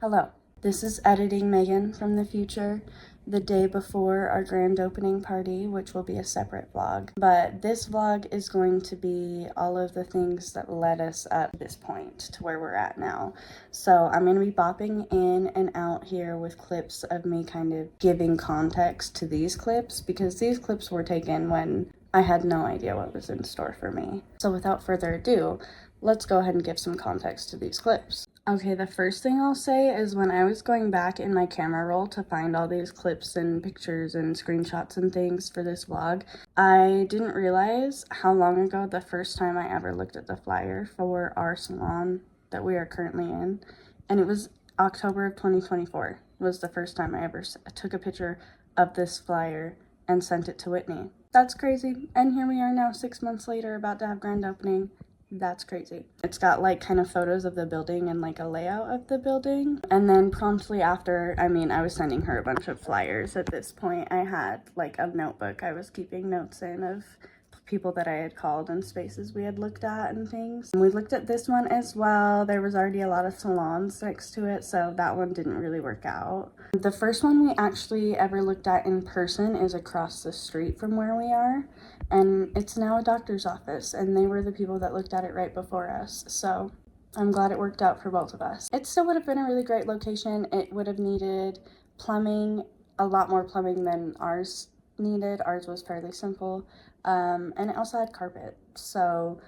Hello, this is Editing Megan from the future, the day before our grand opening party, which will be a separate vlog. But this vlog is going to be all of the things that led us up to this point to where we're at now. So I'm going to be bopping in and out here with clips of me kind of giving context to these clips, because these clips were taken when I had no idea what was in store for me. So without further ado, let's go ahead and give some context to these clips. Okay, the first thing I'll say is when I was going back in my camera roll to find all these clips and pictures and screenshots and things for this vlog, I didn't realize how long ago the first time I ever looked at the flyer for our salon that we are currently in, and it was October of 2024 was the first time I ever took a picture of this flyer and sent it to Whitney. That's crazy, and here we are now 6 months later about to have grand opening. That's crazy. It's got like kind of photos of the building and like a layout of the building. And then promptly after, I was sending her a bunch of flyers at this point. I had like a notebook I was keeping notes in of people that I had called and spaces we had looked at and things. And we looked at this one as well. There was already a lot of salons next to it, so that one didn't really work out. The first one we actually ever looked at in person is across the street from where we are, and it's now a doctor's office, and they were the people that looked at it right before us, so I'm glad it worked out for both of us. It still would have been a really great location. It would have needed plumbing, a lot more plumbing than ours needed. Ours was fairly simple, and it also had carpet, so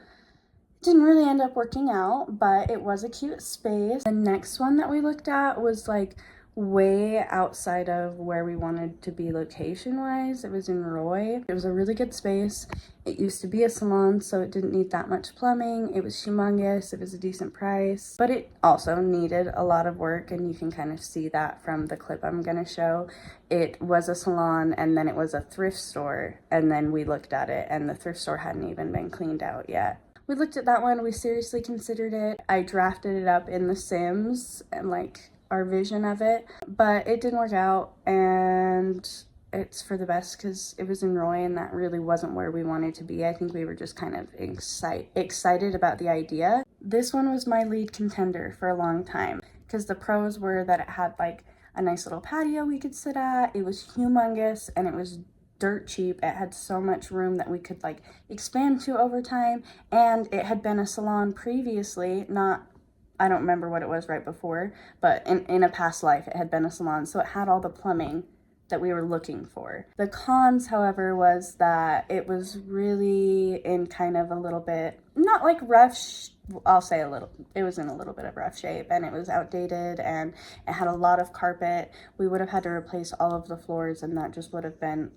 it didn't really end up working out, but it was a cute space. The next one that we looked at was like way outside of where we wanted to be location wise. It was in Roy. It was a really good space. It used to be a salon, so it didn't need that much plumbing. It was humongous. It was a decent price, but it also needed a lot of work, and you can kind of see that from the clip I'm gonna show. It was a salon, and then it was a thrift store, and then we looked at it, and the thrift store hadn't even been cleaned out yet. We looked at that one. We seriously considered it. I drafted it up in The Sims and like our vision of it, but it didn't work out, and it's for the best because it was in Roy, and that really wasn't where we wanted to be. I think we were just kind of excited about the idea. This one was my lead contender for a long time because the pros were that it had like a nice little patio we could sit at. It was humongous, and it was dirt cheap. It had so much room that we could like expand to over time, and it had been a salon previously, I don't remember what it was right before, but in a past life it had been a salon, so it had all the plumbing that we were looking for. The cons, however, was that it was really in kind of a little bit, not like rough, I'll say a little, it was in a little bit of rough shape, and it was outdated, and it had a lot of carpet. We would have had to replace all of the floors, and that just would have been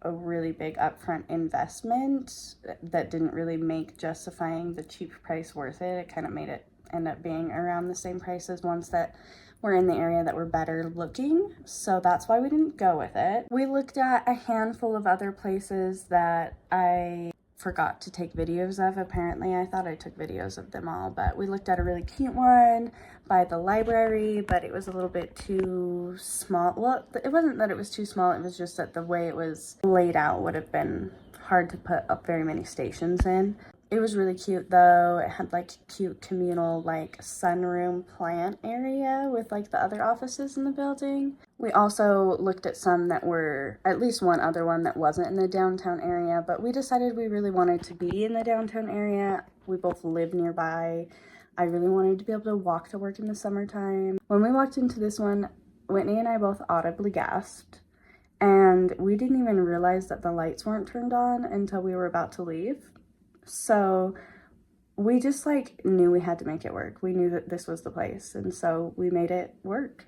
a really big upfront investment that didn't really make justifying the cheap price worth it. It kind of made it end up being around the same price as ones that were in the area that were better looking, so that's why we didn't go with it. We looked at a handful of other places that I forgot to take videos of. Apparently I thought I took videos of them all, but we looked at a really cute one by the library, but it was a little bit too small. Well, it wasn't that it was too small, it was just that the way it was laid out would have been hard to put up very many stations in. It was really cute though. It had like cute communal like sunroom plant area with like the other offices in the building. We also looked at some that were, at least one other one that wasn't in the downtown area, but we decided we really wanted to be in the downtown area. We both live nearby. I really wanted to be able to walk to work in the summertime. When we walked into this one, Whitney and I both audibly gasped, and we didn't even realize that the lights weren't turned on until we were about to leave. So we just like knew we had to make it work. We knew that this was the place, and so we made it work.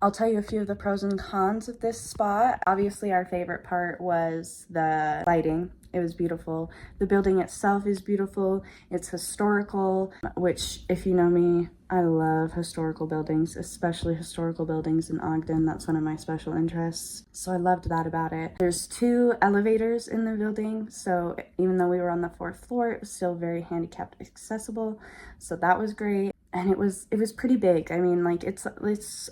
I'll tell you a few of the pros and cons of this spot. Obviously, our favorite part was the lighting. It was beautiful. The building itself is beautiful. It's historical, which, if you know me, I love historical buildings, especially historical buildings in Ogden. That's one of my special interests. So I loved that about it. There's 2 elevators in the building, so even though we were on the 4th floor, it was still very handicapped accessible. So that was great. And it was pretty big. I mean, like it's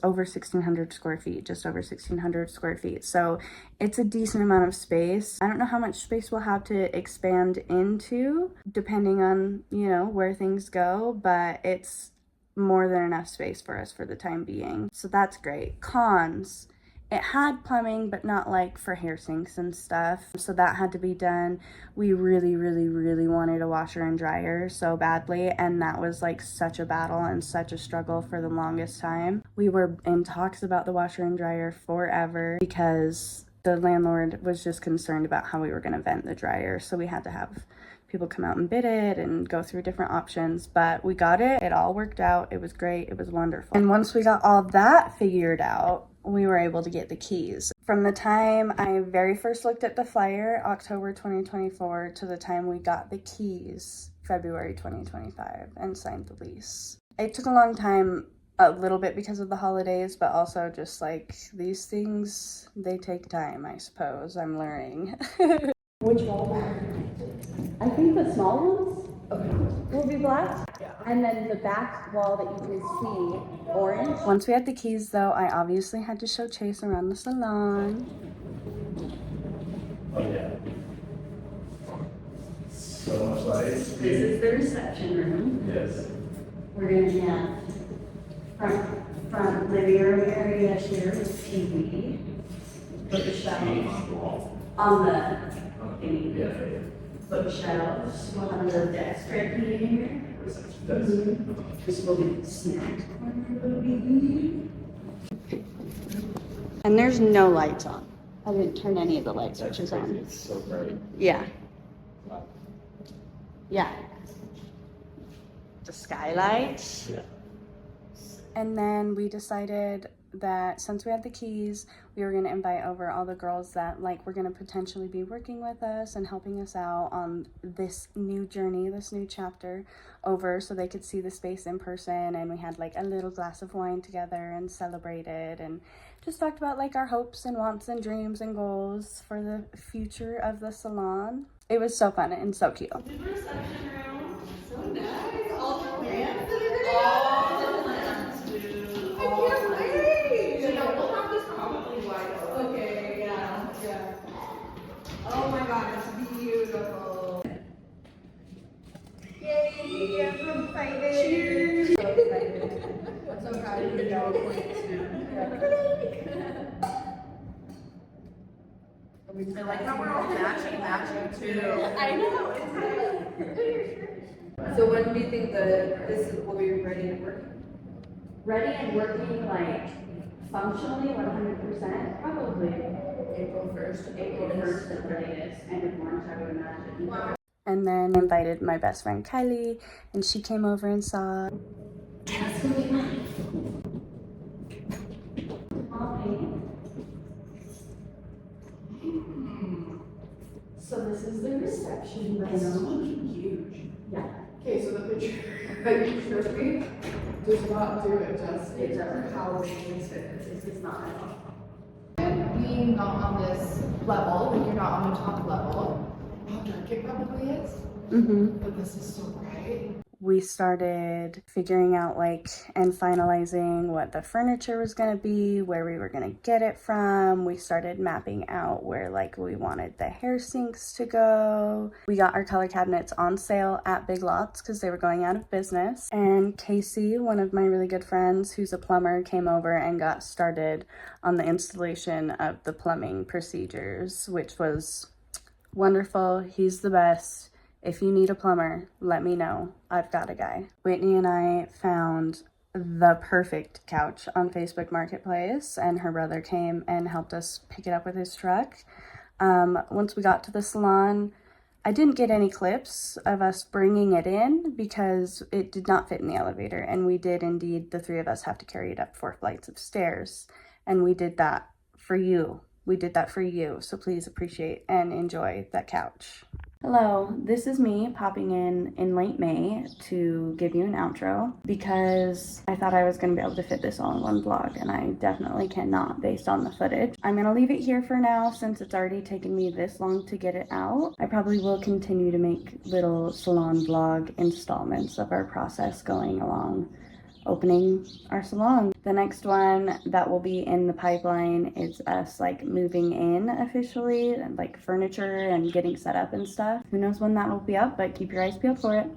over 1,600 square feet, just over 1,600 square feet. So it's a decent amount of space. I don't know how much space we'll have to expand into depending on, you know, where things go, but it's more than enough space for us for the time being. So that's great. Cons. It had plumbing, but not like for hair sinks and stuff. So that had to be done. We really, really, really wanted a washer and dryer so badly. And that was like such a battle and such a struggle for the longest time. We were in talks about the washer and dryer forever because the landlord was just concerned about how we were going to vent the dryer. So we had to have people come out and bid it and go through different options, but we got it. It all worked out. It was great. It was wonderful. And once we got all that figured out, we were able to get the keys. From the time I very first looked at the flyer, October 2024, to the time we got the keys, February 2025, and signed the lease. It took a long time, a little bit because of the holidays, but also just like these things, they take time, I suppose. I'm learning. Which wall? I think the small ones will be black. Yeah. And then the back wall that you can see, orange. Once we had the keys though, I obviously had to show Chase around the salon. Oh yeah. So much light. This is the reception room. Yes. We're gonna have front living room area here with TV. Bookshelves on the bookshelves. We'll have a little desk right here. This will be the snack corner. And there's no lights on. I didn't turn any of the light switches on. It's so bright. Yeah. Yeah. The skylight. Yeah. And then we decided that since we had the keys, we were going to invite over all the girls that like were going to potentially be working with us and helping us out on this new journey, this new chapter over, so they could see the space in person. And we had like a little glass of wine together and celebrated and just talked about like our hopes and wants and dreams and goals for the future of the salon. It was so fun and so cute. The reception room, so nice. All the plants that are there. All the plants, dude. I can't wait. You know, we'll have this probably wide open. Okay, yeah. Oh my god, it's beautiful. Yay, I'm excited. Cheers. So excited. I'm so proud of you. I like how we're all matching too. I know. So when do you think this will be ready to work? Ready and working like functionally 100%, probably April 1st. April 1st at the latest, end of March, I would imagine. Wow. And then invited my best friend Kylie, and she came over and saw. So this is the reception room. It's looking huge. Yeah. Okay, so the picture that you showed me does not do it justice for how big this is. It's not. Being not on this level, when you're not on the top level, how dark it probably is. But this is so bright. We started figuring out like and finalizing what the furniture was going to be, where we were going to get it from. We started mapping out where like we wanted the hair sinks to go. We got our color cabinets on sale at Big Lots because they were going out of business. And Casey, one of my really good friends who's a plumber, came over and got started on the installation of the plumbing procedures, which was wonderful. He's the best. If you need a plumber, let me know. I've got a guy. Whitney and I found the perfect couch on Facebook Marketplace, and her brother came and helped us pick it up with his truck. Once we got to the salon, I didn't get any clips of us bringing it in because it did not fit in the elevator, and we did indeed, the three of us, have to carry it up 4 flights of stairs, and we did that for you. We did that for you, so please appreciate and enjoy that couch. Hello, this is me popping in late May to give you an outro because I thought I was going to be able to fit this all in one vlog, and I definitely cannot based on the footage. I'm going to leave it here for now since it's already taken me this long to get it out. I probably will continue to make little salon vlog installments of our process going along opening our salon. The next one that will be in the pipeline is us like moving in officially, and like furniture and getting set up and stuff. Who knows when that will be up, but keep your eyes peeled for it.